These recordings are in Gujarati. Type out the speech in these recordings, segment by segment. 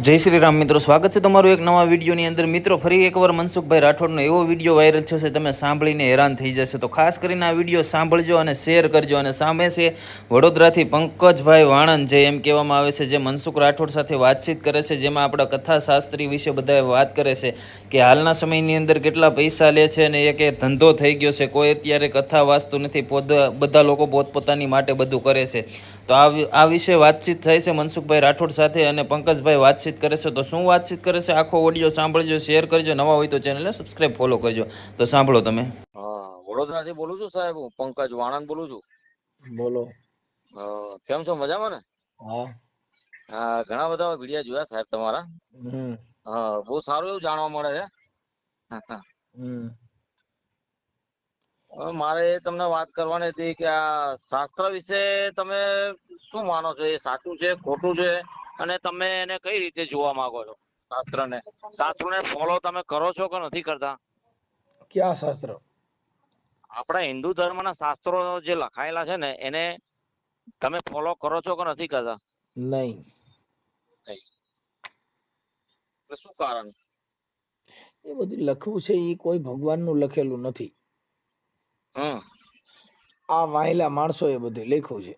જય શ્રી રામ મિત્રો, સ્વાગત છે તમારું એક નવા વિડીયોની અંદર. મિત્રો, ફરી એકવાર મનસુખભાઈ રાઠોડનો એવો વિડીયો વાયરલ થશે, તમે સાંભળીને હેરાન થઈ જશે. તો ખાસ કરીને આ વિડીયો સાંભળજો અને શેર કરજો. અને સામે છે વડોદરાથી પંકજભાઈ વાણંદ, જે એમ કહેવામાં આવે છે, જે મનસુખ રાઠોડ સાથે વાતચીત કરે છે, જેમાં આપણા કથાશાસ્ત્રી વિશે બધા વાત કરે છે કે હાલના સમયની અંદર કેટલા પૈસા લે છે અને એક ધંધો થઈ ગયો છે. કોઈ અત્યારે કથા વાંચતું નથી, બધા લોકો પોતપોતાની માટે બધું કરે છે. તો આ વિશે વાતચીત થાય છે મનસુખભાઈ રાઠોડ સાથે, અને પંકજભાઈ વાતચીત કરે છે. તો શું વાતચીત કરે છે, આખો ઓડિયો સાંભળજો, શેર કરજો. નવા હોય તો ચેનલને સબસ્ક્રાઇબ ફોલો કરજો. તો સાંભળો તમે. હા, વડોદરાથી બોલું છું સાહેબ, હું પંકજ વાણંદ બોલું છું. બોલો. કેમ છો, મજામાં ને? હા. ઘણા બધા વિડીયો જોયા સાહેબ તમારા. બહુ સારું એવું જાણવા મળે છે. મારે તમને વાત કરવાની હતી કે આ શાસ્ત્ર વિશે તમે શું માનો છો? એ સાચું છે, ખોટું છે, અને તમે એને કઈ રીતે જોવા માંગો છો? શાસ્ત્રને ફોલો તમે કરો છો કે નથી કરતા? ક્યાં શાસ્ત્ર? આપણા હિન્દુ ધર્મના શાસ્ત્રો જે લખાયેલા છે ને, એને તમે ફોલો કરો છો કે નથી કરતા? નહીં. શું કારણ? એ બધું લખવું છે એ કોઈ ભગવાનનું લખેલું નથી. આ વાયેલા માણસો એ બધું લખ્યું છે.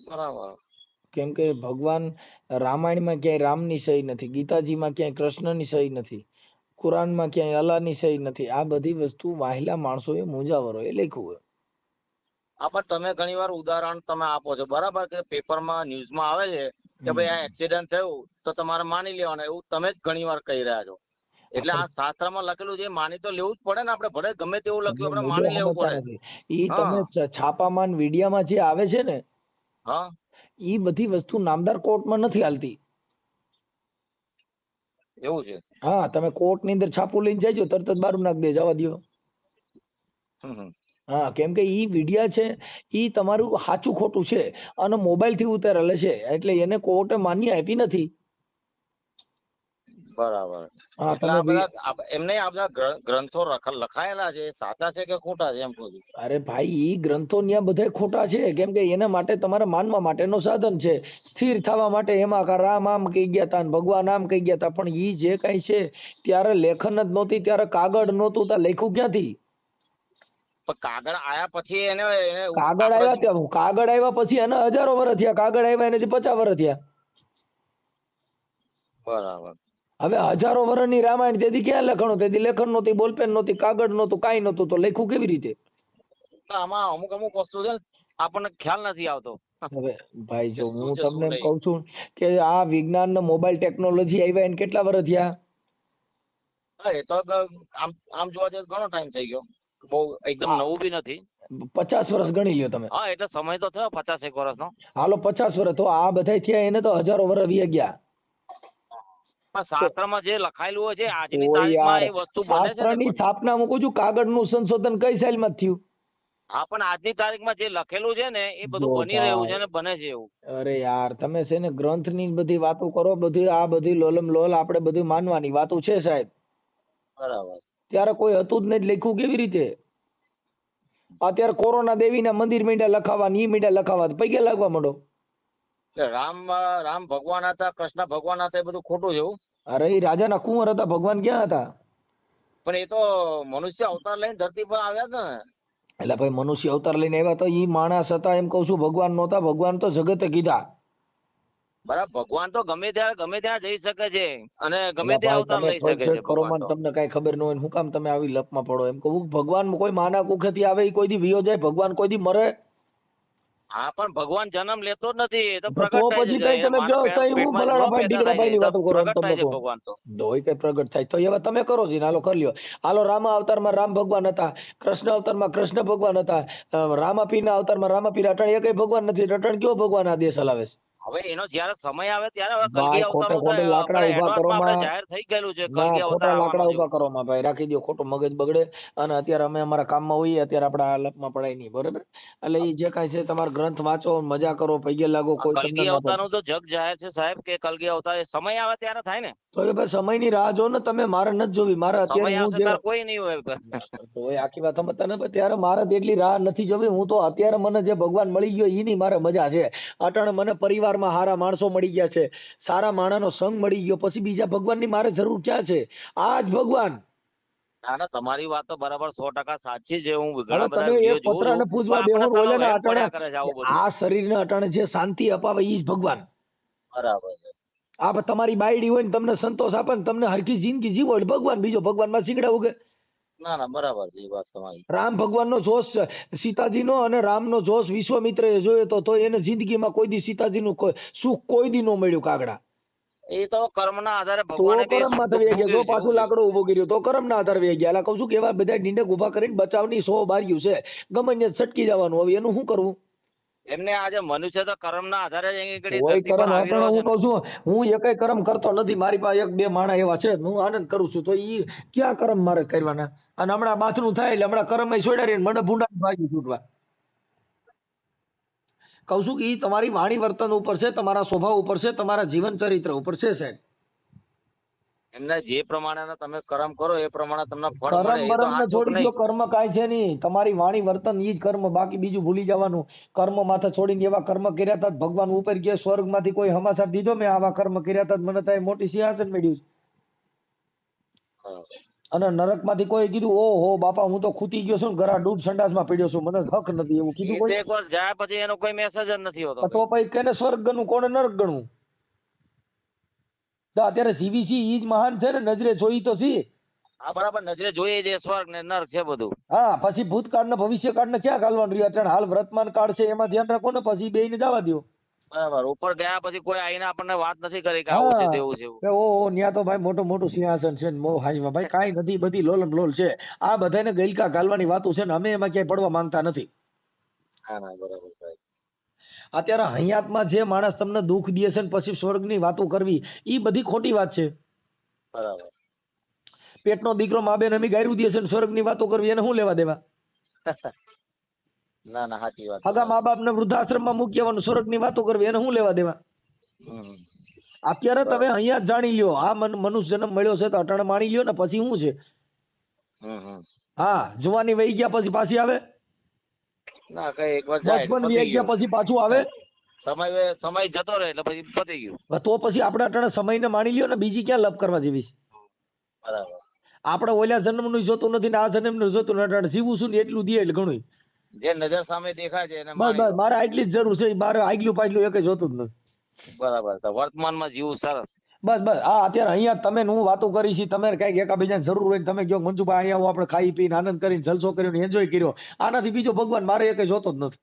બરાબર. કેમ કે ભગવાન રામાયણમાં ક્યાંય રામની સહી નથી, ગીતાજીમાં ક્યાંય કૃષ્ણની સહી નથી, કુરાનમાં ક્યાંય અલ્લાહની સહી નથી. આ બધી વસ્તુ વાહેલા માણસો એ મૂંઝાવરો એ લખ્યું હોય. પણ તમે ઘણી વાર ઉદાહરણ તમે આપો છો, બરાબર, કે પેપરમાં ન્યૂઝમાં આવે છે કે ભાઈ આ એક્સિડન્ટ થયું તો તમારે માની લેવાનું, એવું તમે જ ઘણી વાર કહી રહ્યા છો. એટલે આ શાસ્ત્રમાં લખેલું છે, માની તો લેવું જ પડે ને. આપણે ભલે ગમે તેવું લખ્યું, આપણે માની લેવું પડે. ઈ તમે છાપામાં વિડીયામાં જે આવે છે ને, ઈ બધી વસ્તુ નામદાર કોર્ટમાં નથી હાલતી. એવું છે? હા, તમે કોર્ટ ની અંદર છાપું લઈને જજો, તરત જ બારું નાખ દે, જવા દો. હા, કેમ કે ઈ વિડિયા છે, ઈ તમારું સાચું ખોટું છે અને મોબાઈલ થી ઉતારેલ છે, એટલે એને કોર્ટે માન્ય આપી નથી. બરાબર. એમને આ બધા ગ્રંથો લખાયેલા છે, સાચા છે કે ખોટા છે, એમ કહું છું. અરે ભાઈ, ઈ ગ્રંથો ત્યાં બધા ખોટા છે, કેમ કે એના માટે તમારે માનવા માટેનો સાધન છે, સ્થિર થવા માટે. એમાં રામ આમ કહી ગયા તા, ભગવાન આમ કહી ગયા તા, પણ ઈ જે કઈ છે ત્યારે લેખન જ નહોતી, ત્યારે કાગળ નહોતું, ત્યાં લખ્યું ક્યાંથી? કાગળ આયા પછી એને કાગળ આવ્યા પછી એને હજારો વર્ષ થયા, કાગળ આવ્યા એને 50 વર્ષ થયા. બરાબર. હવે હજારો વર્ષની રામાયણ, તેથી ક્યાં લખણો? તેથી લેખન નહોતી, બોલપેન નહોતી, કાગળ નહોતું, કાંઈ નહોતું, તો લખ્યું કેવી રીતે? આમાં અમુક વસ્તુ છે આપણને ખ્યાલ નથી આવતો. હવે ભાઈ, જો હું તમને એમ કહું છું કે આ વિજ્ઞાન ને મોબાઈલ ટેકનોલોજી આવ્યા એને કેટલા વર્ષ થયા? એ તો આમ જોવા જઈએ ઘણો ટાઈમ થઈ ગયો, બહુ એકદમ નવું બી નથી. 50 વર્ષ ગણી લ્યો તમે. હા, એટલે સમય તો થયો 50 વર્ષનો. હાલો 50 વર્ષ, તો આ બધા થયા એને તો હજારો વર્ષ વી ગયા. શાસ્ત્રમાં જે લખાયેલું હોય છે આજની તારીખમાં એ વસ્તુ બને છે. શાસ્ત્રની સ્થાપના મૂકું છું, કાગળનું સંશોધન કઈ સાલમાં થયું? હા, પણ આજની તારીખમાં જે લખેલું છે ને એ બધું બની રહ્યું છે ને બને છે એવું. અરે યાર, તમે છે ને ગ્રંથની બધી વાતો કરો, બધી આ બધી લોલમ લોલ આપણે બધું માનવાની વાતો છે સાહેબ. બરાબર. ત્યારે કોઈ હતું જ નહીં, લખ્યું કેવી રીતે? અત્યારે કોરોના દેવીના મંદિર મીંડા લખાવા, ઈ મીંડા લખાવા, પૈકે લાગવા માંડો. રામ ભગવાન હતા, કૃષ્ણ ભગવાન હતા, એ બધું ખોટું છે એવું? અરે એ રાજાના કુંવર હતા, ભગવાન ક્યાં હતા? પણ એ તો મનુષ્ય અવતાર લઈને ધરતી પર આવ્યા હતા ને. એટલે ભાઈ, મનુષ્ય અવતાર લઈને આવ્યા તો ઈ માણસ હતા, એમ કઉ છું. ભગવાન નહોતા, ભગવાન તો જગતે કીધા. બરાબર, ભગવાન તો ગમે ત્યાં જઈ શકે છે અને ગમે ત્યાં અવતાર લઈ શકે છે. તમને કઈ ખબર ન હોય, શું કામ તમે આવી લપમાં પડો? એમ કહું, ભગવાન કોઈ માના કુખેથી આવે, કોઈ દી વિયો જાય, ભગવાન કોઈ દી મરે? હા, પણ ભગવાન જન્મ લેતો જ નથી, એ તો પ્રગટ થાય તો એવા તમે કરો છો. હાલો કરી લ્યો. હાલો, રામા અવતારમાં રામ ભગવાન હતા, કૃષ્ણ અવતારમાં કૃષ્ણ ભગવાન હતા, રામાપીરના અવતારમાં રામાપીર. અટણ એ કઈ ભગવાન નથી, અટણ કયો ભગવાન આ દેશ હલાવે છે? હવે એનો જ્યારે સમય આવે ત્યારે કલગી અવતાર જાહેર થઈ ગયેલું છે. કલગી અવતાર લાકડા ઉભા કરો માં ભાઈ, રાખી દો, ખોટું મગજ બગડે. અને અત્યારે અમે અમારા કામમાં હોઈએ, અત્યારે આપણે આ લપમાં પડાય નહીં, બરોબર? એટલે એ જે કાંઈ છે, તમારા ગ્રંથ વાંચો, મજા કરો, પૈયે લાગો. કલગી અવતાર નું તો જગ જાહેર છે સાહેબ, કે કલગી અવતાર સમય આવે ત્યારે થાય ને. તો એ ભાઈ સમયની રાહ જો ને તમે, મારે નથી જોવી. મારે અત્યારે કોઈ નહીં હોય તો એ આખી વાત સમજતા ને. ત્યારે મારે એટલી રાહ નથી જોવી. હું તો અત્યારે મને જે ભગવાન મળી ગયો એની મારે મજા છે. અટાણે મને પરિવાર પરિવારમાં સારા માણસો મળી ગયા છે, સારા માણસનો સંગ મળી ગયો, પછી બીજા ભગવાનની મારે જરૂર ક્યાં છે? આ જ ભગવાન. ના ના, તમારી વાત તો બરાબર 100% સાચી છે. હું હવે ઘણા બધા તમે વિડીયો એક જોઉં પતરાને છું, પૂજવા પણ બેહો આપણે સાલો ઓલાના વહેમ અટાણે પડ્યા કરે છે આવું બધું. આ શરીરને અટાણે જે શાંતિ અપાવે ઈ જ ભગવાન. બરાબર છે. આ તમારી બાયડી હોય ને તમને સંતોષ આપે ને તમને હરખી જિંદગી જીવો એટલે ભગવાન, બીજો ભગવાનમાં શીખડા ઉગે. ના ના, બરાબર છે એ વાત તમારી. રામ ભગવાનનો જોશ સીતાજીનો અને રામનો જોશ વિશ્વામિત્રએ જોયો તો એને જિંદગીમાં કોઈ દી સીતાજીનું સુખ કોઈ દી ન મળ્યું કાગડા. એ તો કર્મના આધારે તો ભગવાને બે કર્મ માં દુઃખ થઈ ગયા, જો ભોગવ્યું છે પાછું એવું છે. લાકડો ઉભો કર્યો તો કર્મ ના આધાર વહી ગયા. એટલે કહું છું કે એવા બધા ડીંડક ઉભા કરીને બચાવની 100 બાર્યું છે, ગમે ત્યાં છટકી જવાનું. હવે એનું શું કરવું? એમને આજે મનુષ્ય તો કર્મના આધારે જ અહીં આગળ કોઈ ધરતી પર કર્મ આવી પણ રહ્યો હું છે ને. કઉ છું, હું એકય કર્મ કરતો નથી. મારી પાસે એક બે માણા એવા છે, હું આનંદ કરું છું. તો ઈ ક્યાં કર્મ મારે કરવાના? અને હમણાં બાથનું થાય એટલે હમણાં કર્મ છોડ્યા રહીને મને ભૂંડા ભાગી છૂટવા. કહું છું કે ઈ તમારી વાણી વર્તન ઉપર છે, તમારા સ્વભાવ ઉપર છે, તમારા જીવન ચરિત્ર ઉપર છે સાહેબ. એમને જે પ્રમાણેના તમે કર્મ કરો એ પ્રમાણે તમને ફળ મળે, કર્મ એ તો બરમ ને સાચું કે છોડી દો, નહીં? કર્મ કાંઈ છે નહીં. તમારી વાણી વર્તન ઈ જ કર્મ, બાકી બીજું ભૂલી જવાનું. કર્મ માથે છોડીને એવા કર્મ કર્યા હતા ભગવાન ઉપર ગયા, સ્વર્ગ માંથી કોઈ સમાચાર દીધો મેં આવા કર્મ કર્યા હતા મને ત્યાં મોટી સિંહાસન મળ્યું છે. હા. અને નરક માંથી કોઈ કીધું ઓહો બાપા હું તો ખૂતી ગયો છું ને ઘરા ડૂબ સંડાસમાં પડ્યો છું, મને હક નથી, એવું કીધું એ તો કોઈ? એકવાર જાય પછી એનો કોઈ મેસેજ જ નથી હોતો તો કઈ. પછી કેને સ્વર્ગ ગણવું, કોને નરક ગણવું? તો અત્યારે જીવીસી ઈ જ મહાન છે ને, નજરે જોઈ તો છી. આ બરાબર, નજરે જોઈએ છે સ્વર્ગ ને નર્ક છે બધું. હા, પછી ભૂતકાળ ને ભવિષ્યકાળ ને ક્યાં ગાલવાનું રહ્યું? અત્યારે હાલ વર્તમાન કાળ છે એમાં ધ્યાન રાખો ને, પછી બેયને જવા દો. બરાબર, ઉપર ગયા પછી કોઈ આવીને આપણને વાત નથી કરી કે આવું છે હા, તેવું છે એવું. કે ઓહો ન્યા તો ભાઈ મોટું મોટું સિંહાસન છે ને મોહ હાજમાં ભાઈ કાંઈ નથી, બધી લોલમ લોલ છે. આ બધાને ગઈલકા ગાલવાની વાતો છે ને અમે એમાં ક્યાંય પડવા માંગતા નથી. હા ના, બરાબર સાહેબ. અત્યારે હયાતમાં જે માણસ તમને દુઃખ દે છે ને પછી સ્વર્ગની વાતો કરવી, ઈ બધી ખોટી વાત છે. બરાબર. પેટનો દીકરો મા બેન અમી ગાયરું દે છે ને સ્વર્ગની વાતો કરવી, એને શું લેવા દેવા? ના ના, સાચી વાત હગા મા તમારી. બાપ ને વૃદ્ધાશ્રમમાં મૂકી આવવાનું, સ્વર્ગની વાતો કરવી, એને શું લેવા દેવા? હમ. અત્યારે તમે બરાબર. અહીંયા જ જાણી લ્યો, આ મનુષ્ય જન્મ મળ્યો છે તો અટાણે માણી લ્યો ને પછી શું છે? હમ. હા, જુવાની વહી ગયા પછી પાછી આવે? ના, કઈ એકવાર જાય એટલે બચપન પતી વી ગયા ગયું. પછી પાછું આવે? સમય જતો રહે એટલે પછી પતી ગયું. તો પછી આપણે અટાણે સમયને માણી લ્યો ને, બીજી ક્યાં લપ કરવા જેવી છે? બરાબર. આપણે ઓલા જન્મનું જોતું નથી ને આ જન્મનું જોતું નથી, અટાણે જીવું છું ને એટલું દે એટલે ઘણું. જે નજર સામે દેખાય છે એને બસ માની બસ લો. મારે આટલી જ જરૂર છે, મારે આગલું પાછલું એક જોતું જ નથી. બરાબર, તો વર્તમાનમાં જીવું સરસ. બસ બસ આ અત્યારે અહીંયા તમે ને હું વાતો કરી છે, તમે કઈક એકાબીજાને જરૂર હોય ને તમે કહો મંજુભાઈ અહીંયા આવો, આપણે ખાઈ પીને આનંદ કરીને જલસો કર્યો એન્જોય કર્યો, આનાથી બીજો ભગવાન મારે એક જોતો જ નથી.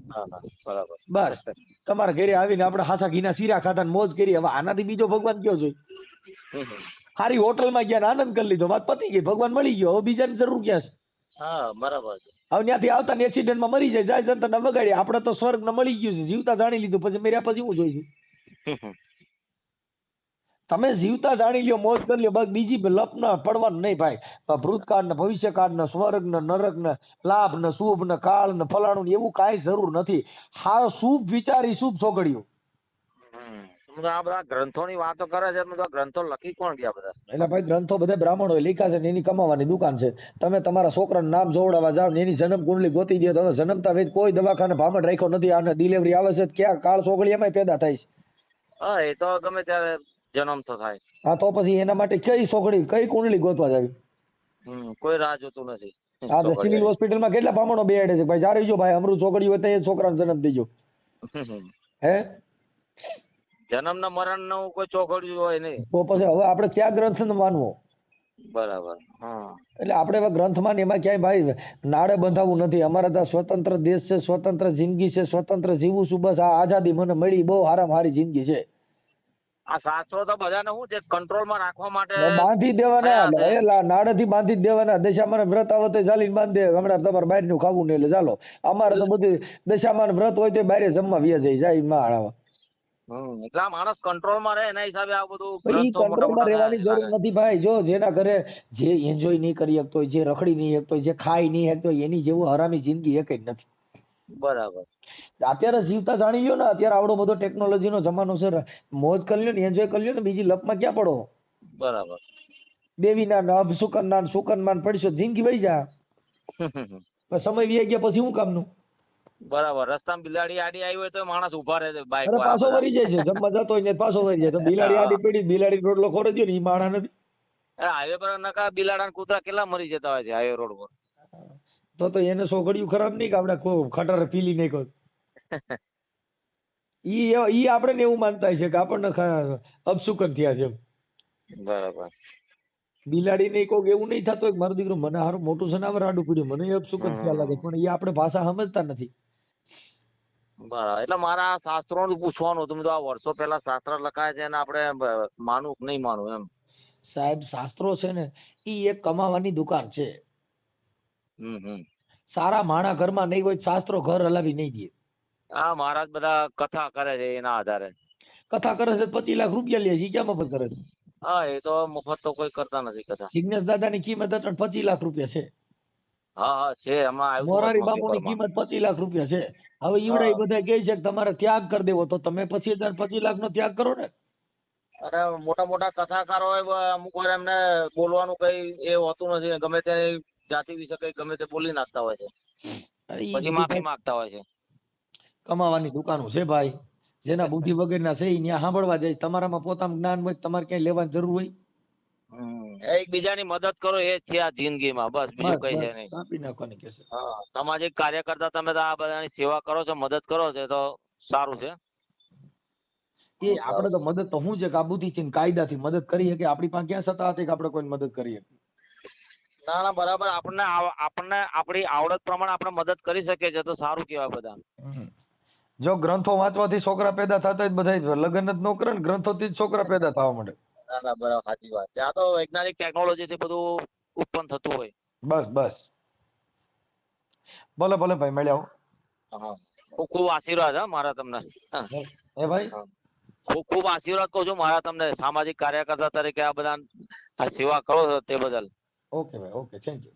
ના ના, બરાબર. બસ તમારા ઘરે આવીને આપણે હાસા ઘીના શીરા ખાધા ને મોજ કરી, હવે આનાથી બીજો ભગવાન કયો જોઈ? હમ. સારી હોટલમાં ગયા ને આનંદ કરી લીધો, વાત પતી ગઈ, ભગવાન મળી ગયો, હવે બીજાની જરૂર ક્યાં છે? હા, બરાબર છે. હવે ત્યાંથી આવતા ને એક્સિડન્ટમાં મરી જાય જનતાને બગાડી, આપણે તો સ્વર્ગ ને મળી ગયું છે, જીવતા જાણી લીધું, પછી મેર્યા પછી હું જોઈશું? તમે જીવતા જાણી લ્યો, મોજ કરી લ્યો, બસ બીજી લપ ના પડવાનું નહીં ભાઈ. ભૂતકાળ ને ભવિષ્યકાળ ને સ્વર્ગ ને નરક ને લાભ ને શુભ ને કાળ ને ફલાણું ને એવું કાંઈ જરૂર નથી. હા, શુભ વિચારી શુભ સોગડ્યું. આ બધા ગ્રંથોની વાતો કરે છે, તો આ ગ્રંથો લખી કોણ ગયા બધા? એટલે ભાઈ ગ્રંથો બધા બ્રાહ્મણો લખ્યા છે ને એની કમાવાની દુકાન છે. તમે તમારા છોકરાનું નામ જોવડાવવા જાવ ને એની જન્મ કુંડલી ગોતી દો, તમે જન્મતા વેદ કોઈ દવાખાને ભામણ રાખ્યો નથી, આને ડિલિવરી આવે છે ક્યાં કાળ સોગડી એમાં પેદા થાય છે. હા, એ તો ગમે ત્યારે જન્મ તો થાય. હા, તો પછી એના માટે કઈ સોગડી કઈ કુંડલી ગોતવા જાવી? કોઈ રાહ જોતું નથી. હા, તો સિવિલ ચોઘડિયાની. હોસ્પિટલમાં કેટલા ભામણો બેહાડે છે ભાઈ, જારી જો ભાઈ અમૃત ચોગડી હોય તો એ છોકરાનો જન્મ દેજો. હે જન્મ ને મરણ નું કોઈ ચોઘડિયું હોય નહીં. તો પછી હવે આપણે ક્યાં ગ્રંથ માનવો? બરાબર. હા. એટલે આપણે હવે ગ્રંથમાં ને એમાં ક્યાંય ભાઈ નાડે બંધાવવું નથી. અમારે તો સ્વતંત્ર દેશ છે, સ્વતંત્ર જિંદગી છે, સ્વતંત્ર જીવું છું, બસ આ આઝાદી મને મળી, બહુ હારામાં હારી જિંદગી છે. આ શાસ્ત્રો તો બધાને શું છે, કંટ્રોલ માં રાખવા માટે બાંધી દેવાના, થયા છે. નાડેથી બાંધી જ દેવાના. દશામાં વ્રત આવે તો ચાલીને બાંધી દે, હમણાં તમારે બહાર નું ખાવું નહીં એટલે ચાલો. અમારે તો બધું દશામાં વ્રત હોય તો બહાર જમવા વ્યા જાય માં હાડાવા. એટલે આ માણસ કંટ્રોલ માં રહે એના હિસાબે આ બધું ઈ ગ્રંથો મોટા કંટ્રોલમાં મોટા થયા રહેવાની છે જરૂર લાગે. નથી ભાઈ. જો જેના ઘરે જે એન્જોય નહીં કરી શકતો હોય, જે રખડી નહીં શકતો હોય, જે ખાઈ નહીં શકતો હોય, એની જેવું હરામી જિંદગી એક જ નથી. બરાબર. અત્યારે જીવતા જાણી લ્યો ને, અત્યારે આવડો બધો ટેકનોલોજી નો જમાનો છે, મોજ કરી લ્યો ને, એન્જોય કરી લ્યો ને, બીજી લપમાં ક્યાં પડો? બરાબર. દેવીના નભ સુકનના પડશો, જિંદગી વહી જા. સમય વી ગયા પછી શું કામનું? બરાબર. રસ્તામાં બિલાડી આડી આવી હોય તો માણસ ઉભા રહે છે બાઇક અરે વાળા પાછો બધા. વળી જાય છે જમવા જતો હોય ને પાછો વળી જાય તો બિલાડી હા. આડી પડી બિલાડી રોટલો ખોરે દે ને ઈ માણા નથી. હાઈવે પર નકા બિલાડા ને કૂતરા કેટલા મરી જતા હોય છે હાઈવે રોડ પર. તો એને સોગડિયું ખરાબ નહીં કે આપણે ખટારે પીલી નાખ્યો. ઈ આપણે ને એવું માનતા છે કે આપણને અપશુકન થયા છે એમ. બરાબર. બિલાડી ને કોક એવું નહીં થતું હોય કે મારો દીકરો મને હારું મોટું સનાવર આડું પડ્યું મને અપશુકન થયા લાગે પણ એ આપણે ભાષા સમજતા નથી. બરાબર. એટલે મારા શાસ્ત્રો નું પૂછવાનું હતું. મેં તો આ વર્ષો પહેલા શાસ્ત્ર લખાય છે અને આપણે માનવું કે નહીં માનવું એમ. સાહેબ શાસ્ત્રો છે ને ઈ એક કમાવાની દુકાન છે. હમ. સારા માણા ઘરમાં નહીં હોય તો શાસ્ત્રો ઘર હલાવી નહીં દે. આ મહારાજ બધા કથા કરે છે એના આધારે. કથા કરે છે 25 લાખ રૂપિયા લે છે ઈ ક્યાં મફત કરે છે. હા, એ તો મફત તો કોઈ કરતા નથી કથા. જિગ્નેશ દાદાની કિંમત અત્યારે 25 લાખ રૂપિયા છે. હા છે, એમાં આવ્યું હતું મોરારી વચમાં બાપુની પેપરમાં. કિંમત 25 લાખ રૂપિયા છે. હવે ઈવડા ઈ બધા કહે છે કે તમારે ત્યાગ કરી દેવો તો તમે 25 લાખ નો ત્યાગ કરો ને. અને મોટા મોટા કથાકારો હોય અમુક વાર એમને બોલવાનું કઈ એ હોતું નથી. ગમે તે જાતિ વિશે કઈ ગમે તે બોલી નાખતા હોય છે. અરે ઈ પછી બધી માફી ભાઈ માંગતા હોય છે. કમાવાની દુકાનો છે ભાઈ. જેના બુદ્ધિ વગરના છે ઈ ન્યા સાંભળવા જાય. તમારામાં પોતાનું જ્ઞાન હોય તમારે ક્યાંય લેવાની જરૂર હોય. એકબીજાની મદદ કરો એ જ છે આ જિંદગીમાં, બસ બીજું બસ કઈ છે બસ નહીં. કાપી નાખવાની કેસે. હા, સામાજિક કાર્યકર્તા તમે તો આ બધાની સેવા કરો છો, મદદ કરો છો તો સારું છે. એ આપણે તો મદદ તો શું છે કે આ બુદ્ધિથી ને કાયદાથી મદદ કરીએ કે આપણી પાસે ક્યાં સત્તા હતી કે આપણે કોઈ મદદ કરીએ. ના ના બરાબર. આપણને આપણી આવડત પ્રમાણે આપણે મદદ કરી શકીએ છીએ તો સારું કહેવાય બધા. જો ગ્રંથો વાંચવાથી છોકરા પેદા થતા હોય બધા લગ્ન જ ન કરે ને ગ્રંથોથી જ છોકરા પેદા થવા માંડે. ના ના બરાબર, સાચી વાત છે. આ તો વૈજ્ઞાનિક ટેકનોલોજી થી બધું ઉત્પન્ન થતું હોય. બસ બસ ભલે ભલે ભાઈ મળ્યા હો. હા, ખૂબ ખૂબ આશીર્વાદ હા મારા તમને. એ ભાઈ ખૂબ ખૂબ આશીર્વાદ કહું છું મારા તમને, સામાજિક કાર્યકર્તા તરીકે આ બધા સેવા કરો છો તે બદલ. ઓકે ભાઈ ઓકે થેન્ક યુ.